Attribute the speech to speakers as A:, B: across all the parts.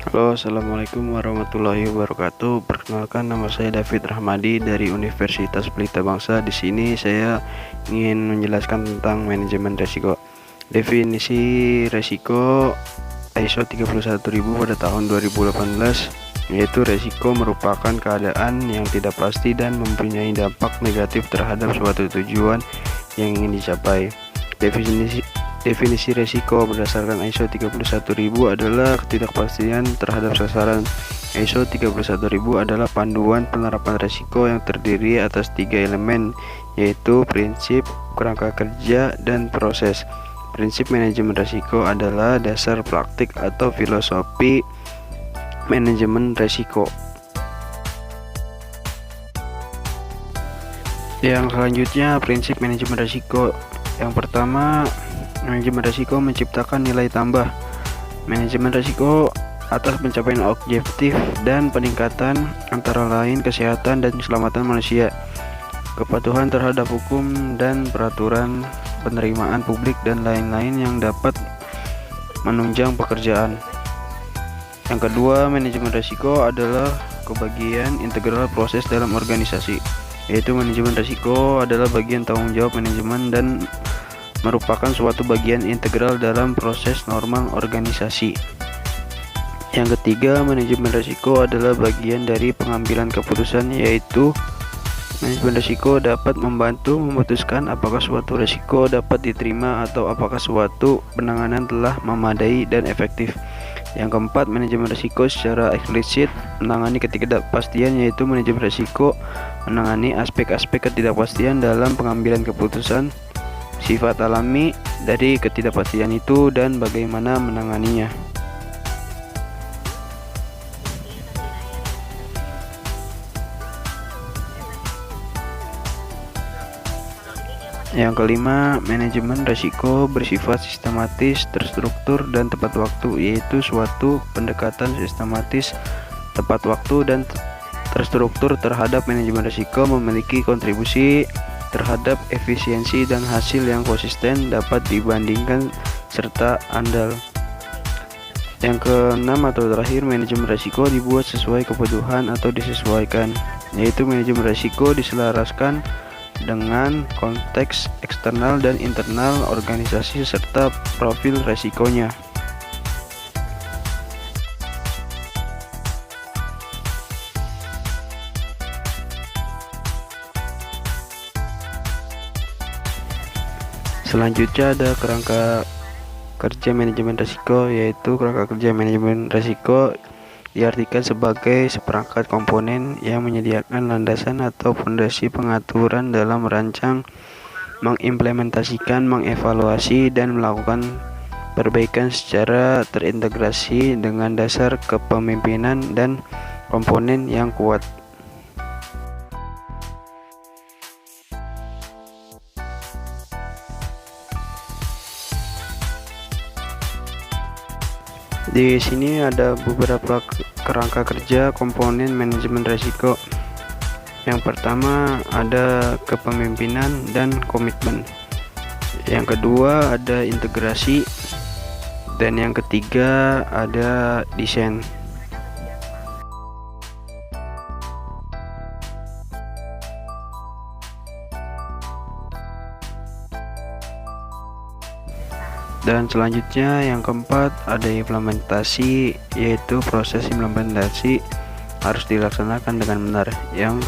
A: Halo, assalamualaikum warahmatullahi wabarakatuh. Perkenalkan, nama saya David Rahmadi dari Universitas Pelita Bangsa. Di sini saya ingin menjelaskan tentang manajemen risiko. Definisi risiko ISO 31000 pada tahun 2018, yaitu risiko merupakan keadaan yang tidak pasti dan mempunyai dampak negatif terhadap suatu tujuan yang ingin dicapai. Definisi risiko berdasarkan ISO 31000 adalah ketidakpastian terhadap sasaran. ISO 31000 adalah panduan penerapan risiko yang terdiri atas 3 elemen, yaitu prinsip, kerangka kerja, dan proses. Prinsip manajemen risiko adalah dasar praktik atau filosofi manajemen risiko. Yang selanjutnya, prinsip manajemen risiko. Yang pertama, manajemen risiko menciptakan nilai tambah. Manajemen risiko atas pencapaian objektif dan peningkatan antara lain kesehatan dan keselamatan manusia, kepatuhan terhadap hukum dan peraturan, penerimaan publik, dan lain-lain yang dapat menunjang pekerjaan. Yang kedua, manajemen risiko adalah kebagian integral proses dalam organisasi, yaitu manajemen risiko adalah bagian tanggung jawab manajemen dan merupakan suatu bagian integral dalam proses normal organisasi. Yang ketiga, manajemen risiko adalah bagian dari pengambilan keputusan, yaitu manajemen risiko dapat membantu memutuskan apakah suatu risiko dapat diterima atau apakah suatu penanganan telah memadai dan efektif. Yang keempat, manajemen risiko secara eksplisit menangani ketidakpastian, yaitu manajemen risiko menangani aspek-aspek ketidakpastian dalam pengambilan keputusan, sifat alami dari ketidakpastian itu, dan bagaimana menanganinya. Yang kelima, manajemen risiko bersifat sistematis, terstruktur, dan tepat waktu, yaitu suatu pendekatan sistematis, tepat waktu, dan terstruktur terhadap manajemen risiko memiliki kontribusi terhadap efisiensi dan hasil yang konsisten, dapat dibandingkan, serta andal. Yang keenam atau terakhir, manajemen risiko dibuat sesuai kebutuhan atau disesuaikan, yaitu manajemen risiko diselaraskan dengan konteks eksternal dan internal organisasi serta profil risikonya. Selanjutnya ada kerangka kerja manajemen risiko, yaitu kerangka kerja manajemen risiko diartikan sebagai seperangkat komponen yang menyediakan landasan atau fondasi pengaturan dalam merancang, mengimplementasikan, mengevaluasi, dan melakukan perbaikan secara terintegrasi dengan dasar kepemimpinan dan komponen yang kuat. Di sini ada beberapa kerangka kerja komponen manajemen risiko. Yang pertama ada kepemimpinan dan komitmen. Yang kedua ada integrasi, dan yang ketiga ada desain. Dan selanjutnya yang keempat ada implementasi, yaitu proses implementasi harus dilaksanakan dengan benar. Yang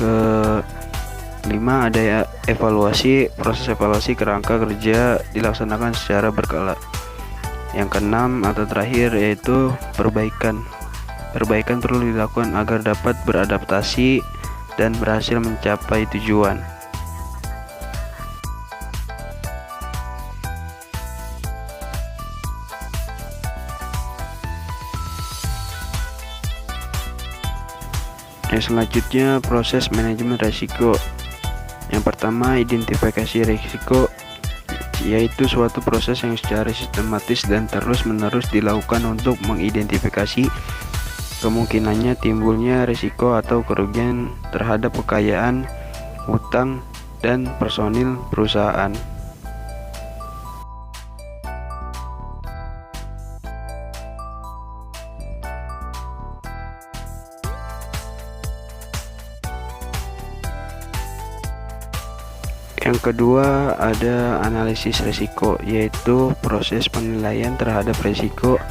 A: kelima ada evaluasi, proses evaluasi kerangka kerja dilaksanakan secara berkala. Yang keenam atau terakhir yaitu perbaikan. Perbaikan perlu dilakukan agar dapat beradaptasi dan berhasil mencapai tujuan. Yang selanjutnya proses manajemen risiko. Yang pertama, identifikasi risiko, yaitu suatu proses yang secara sistematis dan terus-menerus dilakukan untuk mengidentifikasi kemungkinannya timbulnya risiko atau kerugian terhadap kekayaan, hutang, dan personil perusahaan. Yang kedua ada analisis risiko, yaitu proses penilaian terhadap risiko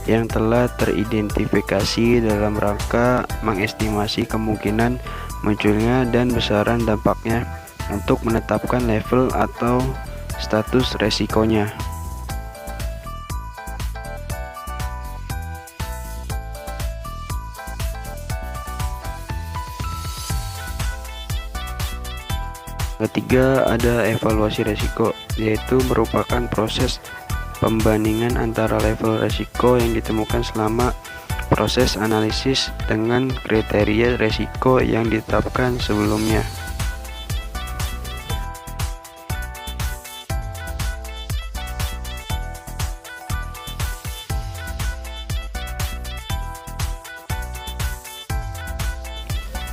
A: yang telah teridentifikasi dalam rangka mengestimasi kemungkinan munculnya dan besaran dampaknya untuk menetapkan level atau status resikonya. Ketiga ada evaluasi risiko, yaitu merupakan proses pembandingan antara level risiko yang ditemukan selama proses analisis dengan kriteria risiko yang ditetapkan sebelumnya.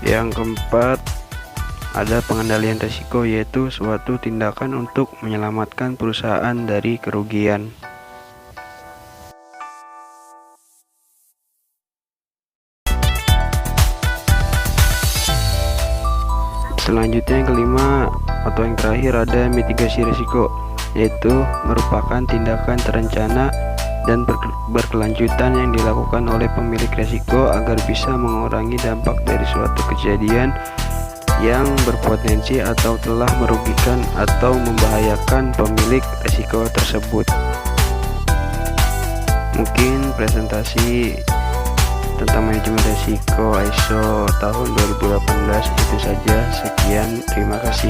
A: Yang keempat ada pengendalian risiko, yaitu suatu tindakan untuk menyelamatkan perusahaan dari kerugian. Selanjutnya yang kelima atau yang terakhir ada mitigasi risiko, yaitu merupakan tindakan terencana dan berkelanjutan yang dilakukan oleh pemilik risiko agar bisa mengurangi dampak dari suatu kejadian yang berpotensi atau telah merugikan atau membahayakan pemilik risiko tersebut. Mungkin presentasi tentang manajemen risiko ISO tahun 2018 itu saja. Sekian, terima kasih.